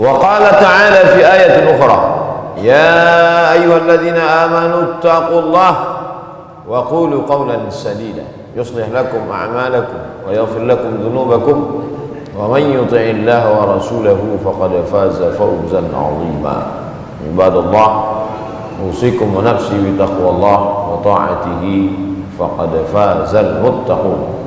Wa qala ta'ala fi ayatin ukhra, ya ayyuhalladzina amanu ittaqullaha wa qulu qawlan sadida yuslih lakum a'malakum wa yaghfir lakum dhunubakum wa man yuti'illaha wa rasulahu faqad faza fawzan 'azima. Ibadallah, usikum wa nafsi bi taqwallah wa ta'atihi faqad fazal muttaqun.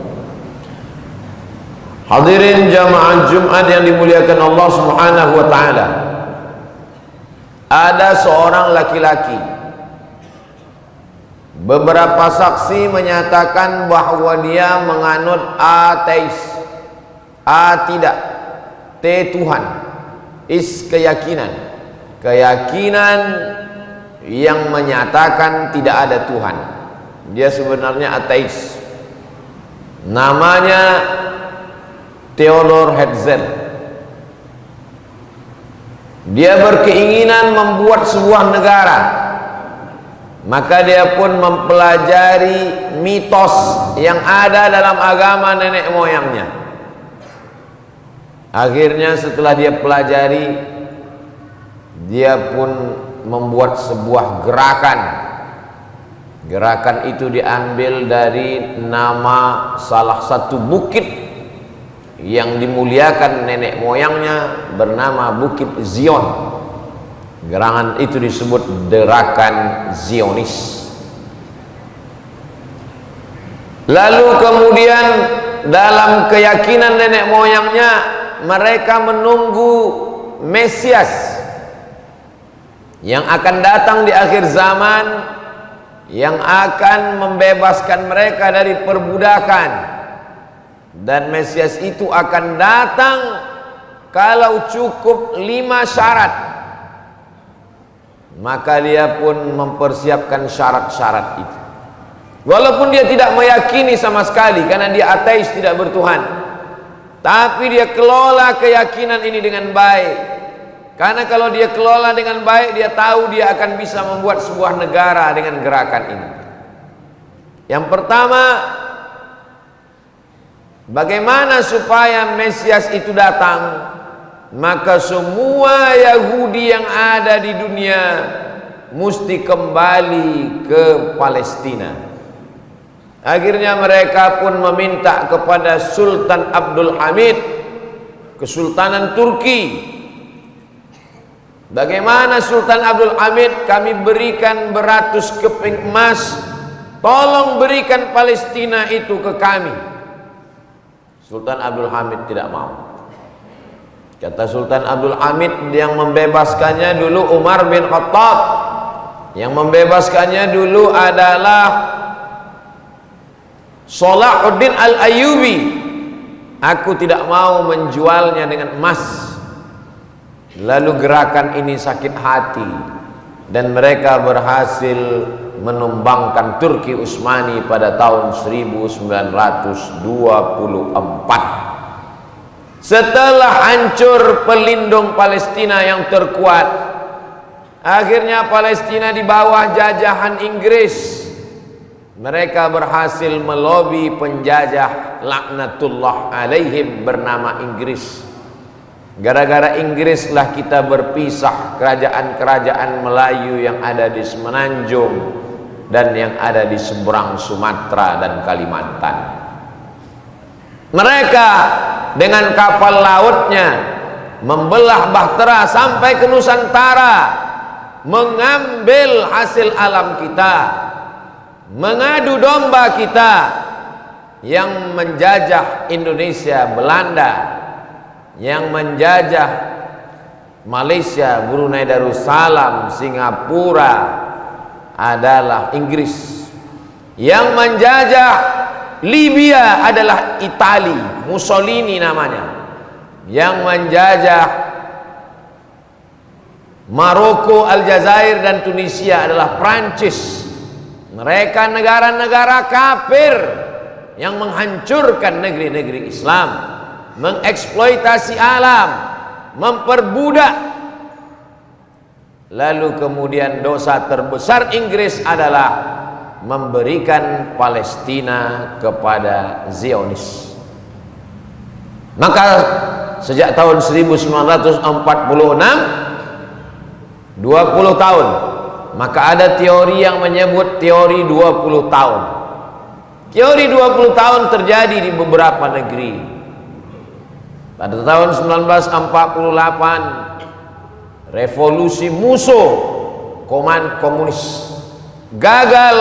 Hadirin jamaah Jumat yang dimuliakan Allah Subhanahu wa taala. Ada seorang laki-laki, beberapa saksi menyatakan bahwa dia menganut ateis. A tidak, T Tuhan, is keyakinan. Keyakinan yang menyatakan tidak ada Tuhan. Dia sebenarnya ateis. Namanya Theodor Herzl. Dia berkeinginan membuat sebuah negara, maka dia pun mempelajari mitos yang ada dalam agama nenek moyangnya. Akhirnya setelah dia pelajari, dia pun membuat sebuah gerakan. Gerakan itu diambil dari nama salah satu bukit yang dimuliakan nenek moyangnya, bernama Bukit Zion. Gerakan itu disebut gerakan Zionis. Lalu kemudian dalam keyakinan nenek moyangnya, mereka menunggu Mesias yang akan datang di akhir zaman, yang akan membebaskan mereka dari perbudakan. Dan Mesias itu akan datang kalau cukup 5 syarat. Maka dia pun mempersiapkan syarat-syarat itu. Walaupun dia tidak meyakini sama sekali, karena dia ateis, tidak bertuhan, tapi dia kelola keyakinan ini dengan baik. Karena kalau dia kelola dengan baik, dia tahu dia akan bisa membuat sebuah negara dengan gerakan ini. Yang pertama, bagaimana supaya Mesias itu datang? Maka semua Yahudi yang ada di dunia mesti kembali ke Palestina. Akhirnya mereka pun meminta kepada Sultan Abdul Hamid, Kesultanan Turki. Bagaimana Sultan Abdul Hamid? Kami berikan beratus keping emas, tolong berikan Palestina itu ke kami. Sultan Abdul Hamid tidak mau. Kata Sultan Abdul Hamid, yang membebaskannya dulu Umar bin Khattab. Yang membebaskannya dulu adalah Salahuddin Al-Ayyubi. Aku tidak mau menjualnya dengan emas. Lalu gerakan ini sakit hati, dan mereka berhasil menumbangkan Turki Utsmani pada tahun 1924. Setelah hancur pelindung Palestina yang terkuat, akhirnya Palestina di bawah jajahan Inggris. Mereka berhasil melobi penjajah laknatullah alaihim bernama Inggris. Gara-gara Inggris lah kita berpisah kerajaan-kerajaan Melayu yang ada di Semenanjung dan yang ada di seberang Sumatera dan Kalimantan. Mereka dengan kapal lautnya membelah bahtera sampai ke Nusantara, mengambil hasil alam kita, mengadu domba kita. Yang menjajah Indonesia Belanda, yang menjajah Malaysia, Brunei Darussalam, Singapura adalah Inggris. Yang menjajah Libya adalah Itali, Mussolini namanya. Yang menjajah Maroko, Aljazair dan Tunisia adalah Prancis. Mereka negara-negara kafir yang menghancurkan negeri-negeri Islam, mengeksploitasi alam, memperbudak. Lalu kemudian dosa terbesar Inggris adalah memberikan Palestina kepada Zionis. Maka sejak tahun 1946, 20 tahun, maka ada teori yang menyebut teori 20 tahun. Teori 20 tahun terjadi di beberapa negeri. Pada tahun 1948, revolusi musuh komunis gagal.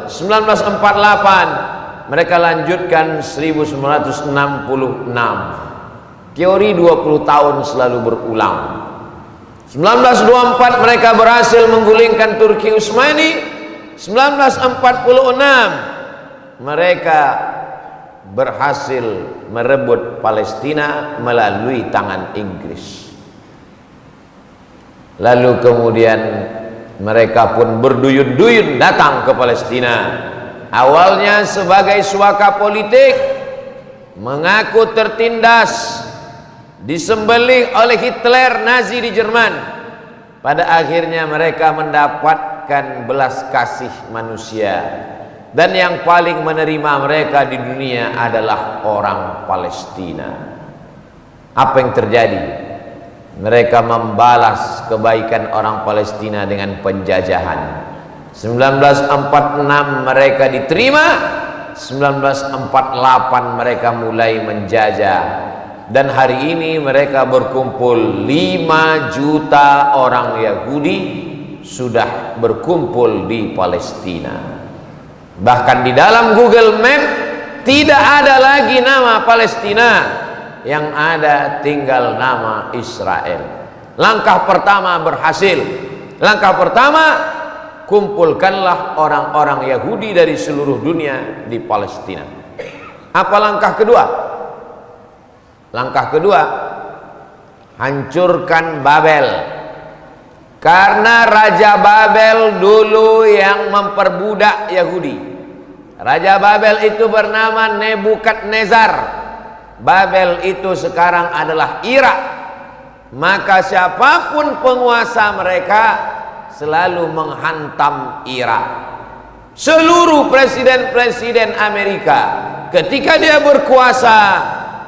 1948 mereka lanjutkan 1966. Teori 20 tahun selalu berulang. 1924 mereka berhasil menggulingkan Turki Utsmani. 1946 mereka berhasil merebut Palestina melalui tangan Inggris. Lalu kemudian mereka pun berduyun-duyun datang ke Palestina. Awalnya sebagai suaka politik, mengaku tertindas, disembelih oleh Hitler Nazi di Jerman. Pada akhirnya mereka mendapatkan belas kasih manusia, dan yang paling menerima mereka di dunia adalah orang Palestina. Apa yang terjadi? Mereka membalas kebaikan orang Palestina dengan penjajahan. 1946 mereka diterima, 1948 mereka mulai menjajah, dan hari ini mereka berkumpul 5 juta orang Yahudi sudah berkumpul di Palestina. Bahkan di dalam Google Map tidak ada lagi nama Palestina, yang ada tinggal nama Israel. Langkah pertama berhasil. Langkah pertama, kumpulkanlah orang-orang Yahudi dari seluruh dunia di Palestina. Apa langkah kedua? Langkah kedua, hancurkan Babel. Karena Raja Babel dulu yang memperbudak Yahudi. Raja Babel itu bernama Nebukadnezar. Babel itu sekarang adalah Irak. Maka siapapun penguasa mereka selalu menghantam Irak. Seluruh presiden-presiden Amerika ketika dia berkuasa,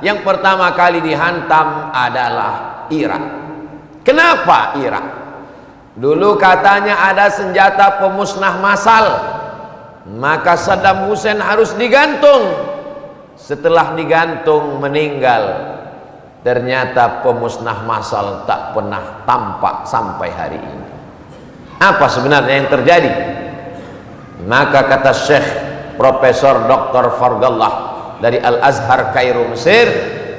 yang pertama kali dihantam adalah Irak. Kenapa Irak? Dulu katanya ada senjata pemusnah massal, maka Saddam Hussein harus digantung. Setelah digantung meninggal. Ternyata pemusnah massal tak pernah tampak sampai hari ini. Apa sebenarnya yang terjadi? Maka kata Syekh Profesor Dr. Fargallah dari Al-Azhar Kairo Mesir,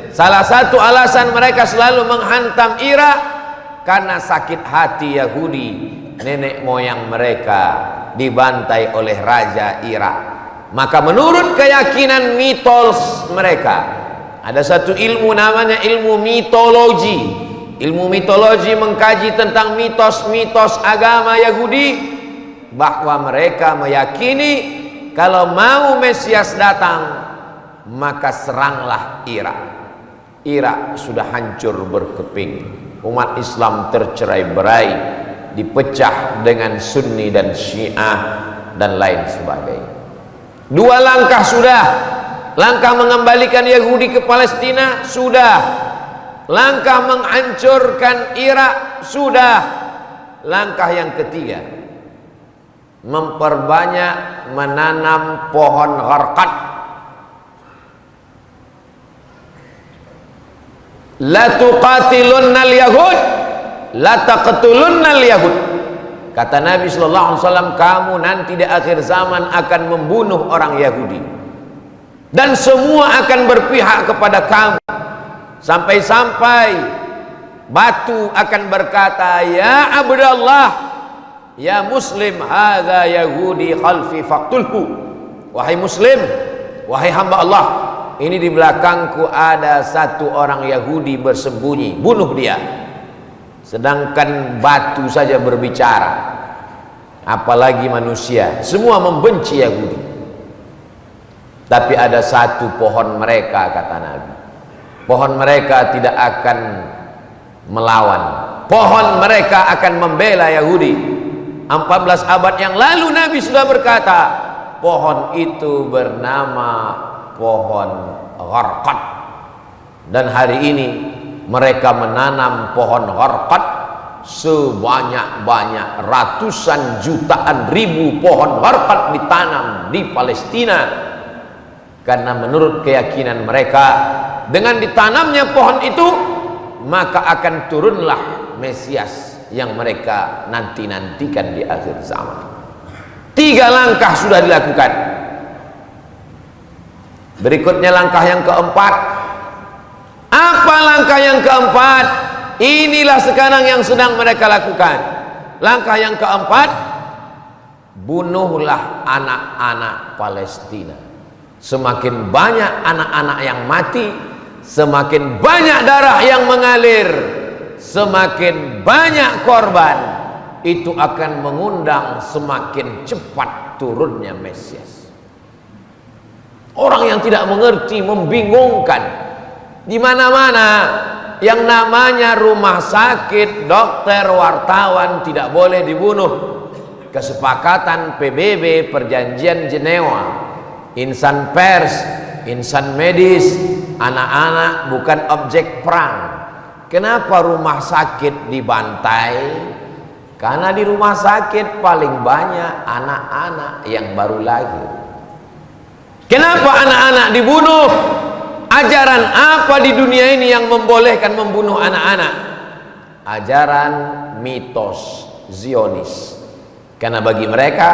salah satu alasan mereka selalu menghantam Irak karena sakit hati Yahudi. Nenek moyang mereka dibantai oleh Raja Irak. Maka menurut keyakinan mitos mereka, ada satu ilmu namanya ilmu mitologi. Ilmu mitologi mengkaji tentang mitos-mitos agama Yahudi, bahwa mereka meyakini kalau mau Mesias datang, maka seranglah Irak. Irak sudah hancur berkeping. Umat Islam tercerai-berai, dipecah dengan Sunni dan Syiah dan lain sebagainya. 2 langkah sudah. Langkah mengembalikan Yahudi ke Palestina sudah. Langkah menghancurkan Irak sudah. Langkah yang ketiga, memperbanyak menanam pohon gharqad. La tuqatilunnal yahud la taqtulunnal yahud. Kata Nabi sallallahu alaihi wasallam, kamu nanti di akhir zaman akan membunuh orang Yahudi, dan semua akan berpihak kepada kamu. Sampai-sampai batu akan berkata, ya Abdullah, ya Muslim, hadza Yahudi khalfi faqtulhu. Wahai Muslim, wahai hamba Allah, ini di belakangku ada satu orang Yahudi bersembunyi, bunuh dia. Sedangkan batu saja berbicara, apalagi manusia. Semua membenci Yahudi. Tapi ada satu pohon mereka, kata Nabi, pohon mereka tidak akan melawan. Pohon mereka akan membela Yahudi. 14 abad yang lalu Nabi sudah berkata, pohon itu bernama pohon gharqad. Dan hari ini mereka menanam pohon horkat sebanyak-banyak, ratusan jutaan ribu pohon horkat ditanam di Palestina, karena menurut keyakinan mereka dengan ditanamnya pohon itu maka akan turunlah Mesias yang mereka nanti-nantikan di akhir zaman. 3 langkah sudah dilakukan. Berikutnya langkah yang keempat. Apa langkah yang keempat? Inilah sekarang yang sedang mereka lakukan. Langkah yang keempat, bunuhlah anak-anak Palestina. Semakin banyak anak-anak yang mati, semakin banyak darah yang mengalir, semakin banyak korban, itu akan mengundang semakin cepat turunnya Mesias. Orang yang tidak mengerti, membingungkan. Di mana-mana yang namanya rumah sakit, dokter, wartawan tidak boleh dibunuh. Kesepakatan PBB, perjanjian Jenewa, insan pers, insan medis, anak-anak bukan objek perang. Kenapa rumah sakit dibantai? Karena di rumah sakit paling banyak anak-anak yang baru lahir. Kenapa anak-anak dibunuh? Ajaran apa di dunia ini yang membolehkan membunuh anak-anak? Ajaran mitos Zionis. Karena bagi mereka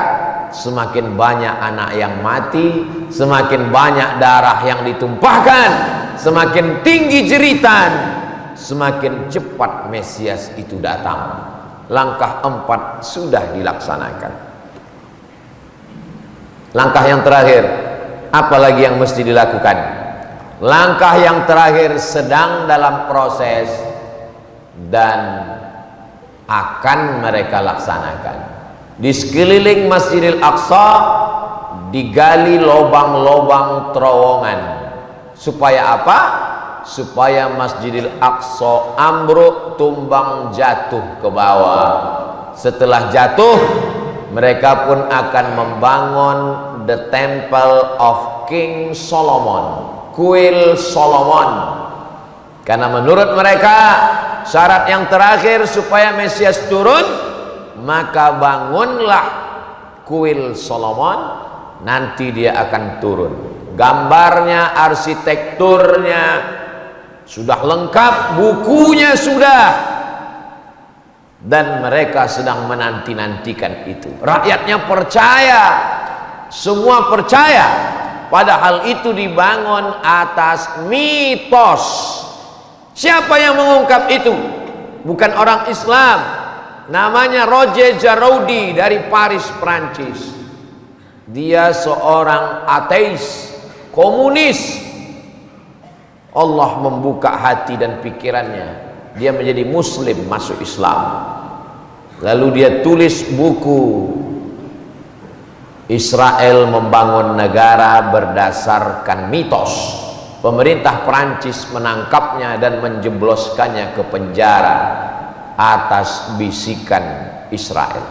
semakin banyak anak yang mati, semakin banyak darah yang ditumpahkan, semakin tinggi jeritan, semakin cepat Mesias itu datang. Langkah 4 sudah dilaksanakan. Langkah yang terakhir, apa lagi yang mesti dilakukan? Langkah yang terakhir sedang dalam proses dan akan mereka laksanakan. Di sekeliling Masjidil Aqsa digali lobang-lobang terowongan. Supaya apa? Supaya Masjidil Aqsa ambruk, tumbang, jatuh ke bawah. Setelah jatuh, mereka pun akan membangun the Temple of King Solomon, kuil Solomon. Karena menurut mereka syarat yang terakhir supaya Mesias turun, maka bangunlah kuil Solomon, nanti dia akan turun. Gambarnya, arsitekturnya sudah lengkap, bukunya sudah, dan mereka sedang menanti-nantikan itu. Rakyatnya percaya, semua percaya, padahal itu dibangun atas mitos. Siapa yang mengungkap itu? Bukan orang Islam. Namanya Roger Jaroudi dari Paris, Prancis. Dia seorang ateis, komunis. Allah membuka hati dan pikirannya, dia menjadi muslim, masuk Islam. Lalu dia tulis buku Israel Membangun Negara Berdasarkan Mitos. Pemerintah Prancis menangkapnya dan menjebloskannya ke penjara atas bisikan Israel.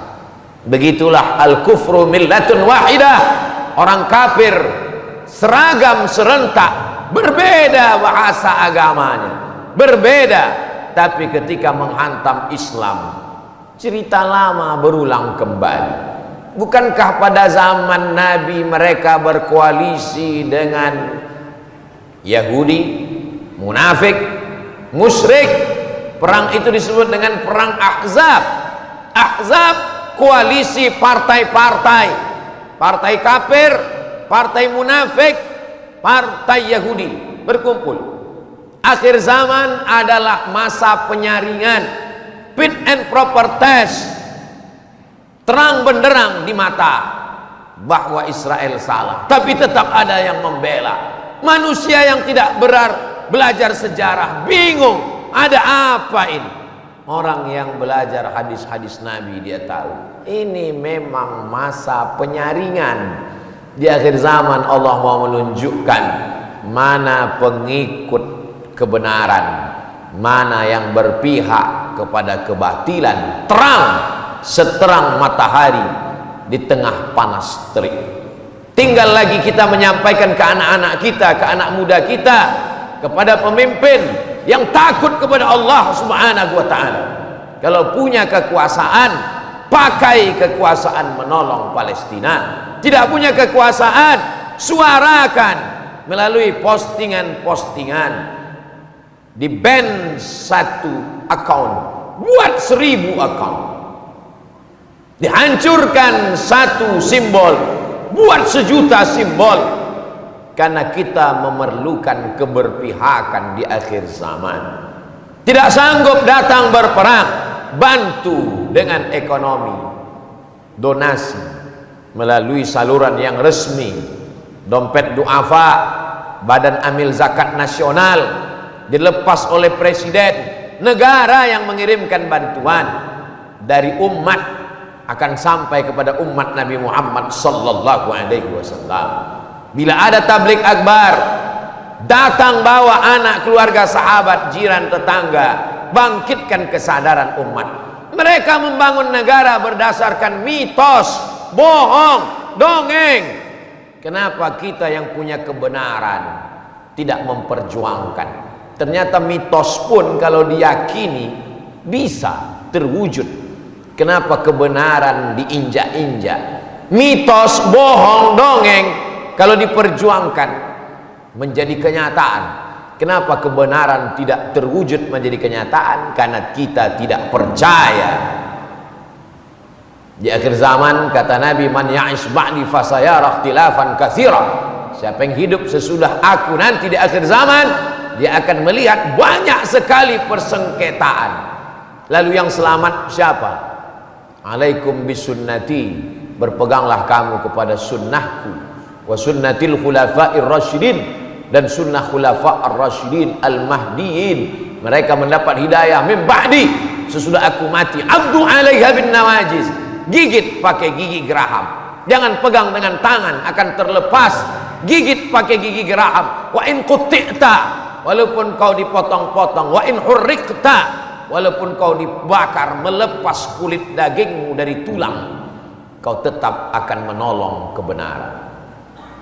Begitulah al-kufru millatun wahidah. Orang kafir seragam serentak, berbeda bahasa agamanya, berbeda, tapi ketika menghantam Islam, cerita lama berulang kembali. Bukankah pada zaman Nabi mereka berkoalisi dengan Yahudi, munafik, musyrik? Perang itu disebut dengan perang Ahzab. Ahzab, koalisi partai-partai, partai kafir, partai munafik, partai Yahudi berkumpul. Akhir zaman adalah masa penyaringan, fit and proper test, terang benderang di mata bahwa Israel salah, tapi tetap ada yang membela. Manusia yang tidak belajar sejarah bingung, ada apa ini? Orang yang belajar hadis-hadis Nabi, dia tahu ini memang masa penyaringan. Di akhir zaman Allah mau menunjukkan mana pengikut kebenaran, mana yang berpihak kepada kebatilan, terang seterang matahari di tengah panas terik. Tinggal lagi kita menyampaikan ke anak-anak kita, ke anak muda kita, kepada pemimpin yang takut kepada Allah Subhanahu wa taala. Kalau punya kekuasaan, pakai kekuasaan menolong Palestina. Tidak punya kekuasaan, suarakan melalui postingan-postingan. Di ban 1 account, buat 1000 account. Dihancurkan 1 simbol, buat 1.000.000 simbol. Karena kita memerlukan keberpihakan di akhir zaman. Tidak sanggup datang berperang, bantu dengan ekonomi, donasi melalui saluran yang resmi, dompet duafa, badan amil zakat nasional, dilepas oleh presiden. Negara yang mengirimkan bantuan dari umat akan sampai kepada umat Nabi Muhammad sallallahu alaihi wasallam. Bila ada tablik akbar, datang bawa anak, keluarga, sahabat, jiran, tetangga, bangkitkan kesadaran umat. Mereka membangun negara berdasarkan mitos, bohong, dongeng. Kenapa kita yang punya kebenaran tidak memperjuangkan? Ternyata mitos pun kalau diyakini bisa terwujud. Kenapa kebenaran diinjak-injak? Mitos, bohong, dongeng kalau diperjuangkan menjadi kenyataan. Kenapa kebenaran tidak terwujud menjadi kenyataan? Karena kita tidak percaya. Di akhir zaman kata Nabi, man ya'ish ba'di fasayara ikhtilafan katsira. Siapa yang hidup sesudah aku nanti di akhir zaman, dia akan melihat banyak sekali persengketaan. Lalu yang selamat siapa? Alaikum bisunnati, berpeganglah kamu kepada sunnahku, wa sunnatil khulafa'ir rasyidin, dan sunnah khulafa' ar-rasyidin al-mahdiin. Mereka mendapat hidayah min ba'di, sesudah aku mati. Abdu 'alaiha bin nawajiz, gigit pakai gigi geraham. Jangan pegang dengan tangan, akan terlepas. Gigit pakai gigi geraham. Wa in quti'ta, walaupun kau dipotong-potong. Wa in hurriqta, walaupun kau dibakar, melepas kulit dagingmu dari tulang, kau tetap akan menolong kebenaran.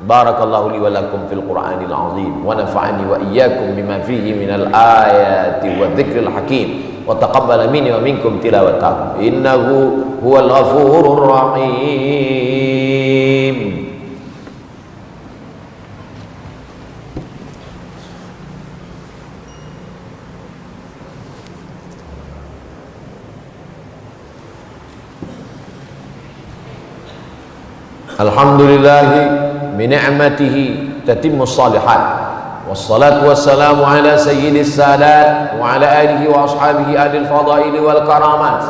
Barakallahu li wa lakum fil Qur'anil azim, wa nafa'ani wa iyyakum bima fihi minal ayati wa dzikril hakim, wa taqabbala minni wa minkum tilawatahu innahu huwal ghafurur rahim. Alhamdulillahi bini'matihi tatimmu salihat, wassalatu wassalamu ala sayyidis sadat wa ala alihi wa ashabihi adil fadaili wal karamat.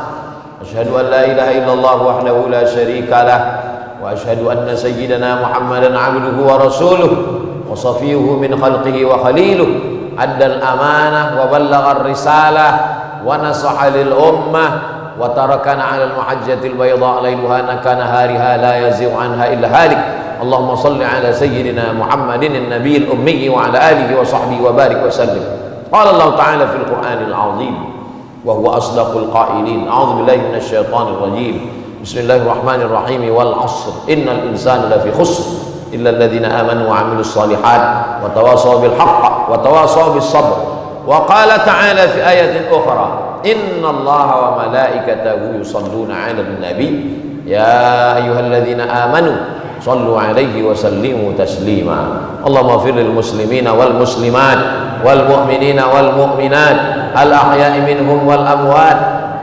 Asyhadu an la ilaha illallah wahdahu la syarika lah, wa asyhadu anna sayyidana Muhammadan abduhu wa rasuluh wa safiyuhu min khalqihi wa khaliluh, addal amanah wa ballagha risalah wa nasaha lil ummah wa tarakana 'alal muhajjatil bayda lailuha kanahariha la yazighu anha illa halik. Allahumma salli ala sayyidina Muhammadin an-nabiyil ummi wa ala alihi wa sahbihi wa barik wa sallim. Qala Allah ta'ala fil Qur'anil azim wa huwa asdaqul qailin. A'udzu billahi minasy syaithanir rajim. Bismillahirrahmanirrahim. Wal 'ashr innal insana lafi khusr illa alladhina amanu wa 'amilus shalihat wa tawassaw bil haqq wa tawassaw bis sabr. Wa qala ta'ala fi ayatin ukhra, innallaha wa malaikatahu yusalluna 'alan nabi ya ayyuhalladzina amanu sallu alaihi wa sallimu taslima. Allahumma fir lil muslimina wal muslimat wal mu'minina wal mu'minat al ahya'i minhum wal amwat.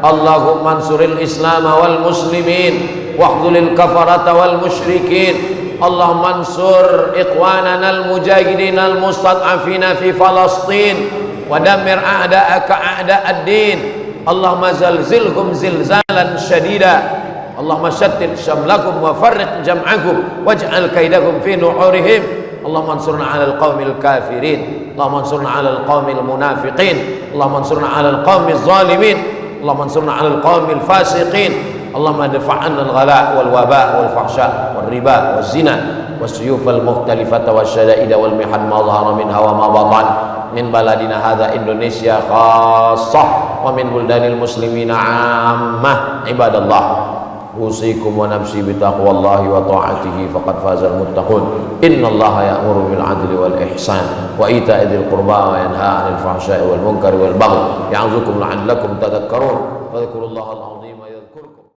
Allahumma ansuril islam wal muslimin wahdhulil kafarata wal musyrikin. Allahumma ansur ikhwanana al mujahidin al mustad'afina fi Falastin wa dammir a'da'aka a'da'ad din. Allahumma zalzilhum zilzalan syadida. Allahumma shattit syamlakum wa farriq jam'akum waj'al kaidakum fi nuhurihim. Allahumma ansurna 'alal qaumil kafirin, Allahumma ansurna 'alal qaumil munafiqin, Allahumma ansurna 'alal qaumil zalimin, Allahumma ansurna 'alal qaumil fasiqin. Allahumma dfa' 'anna al-ghala' wal waba' wal fahsya' wal riba waz zina was-suyuf al-mukhtalifata wasyada'ida wal mihan ma dhahara minha wa ma batan min baladina hadza Indonesia khassah wa min buldanil muslimina 'ammah. Ibadallah, usikum wa nafsi bitaqwallahi wa ta'atihi faqad fazal muttaqun. Innallaha ya'muru bil adli wal ihsan wa ita'i dzil qurba wa yanha 'anil fahsya'i wal munkari wal baghi ya'idzukum la'allakum tadhakkarun. Fadhkurullahal azim yadhkurkum.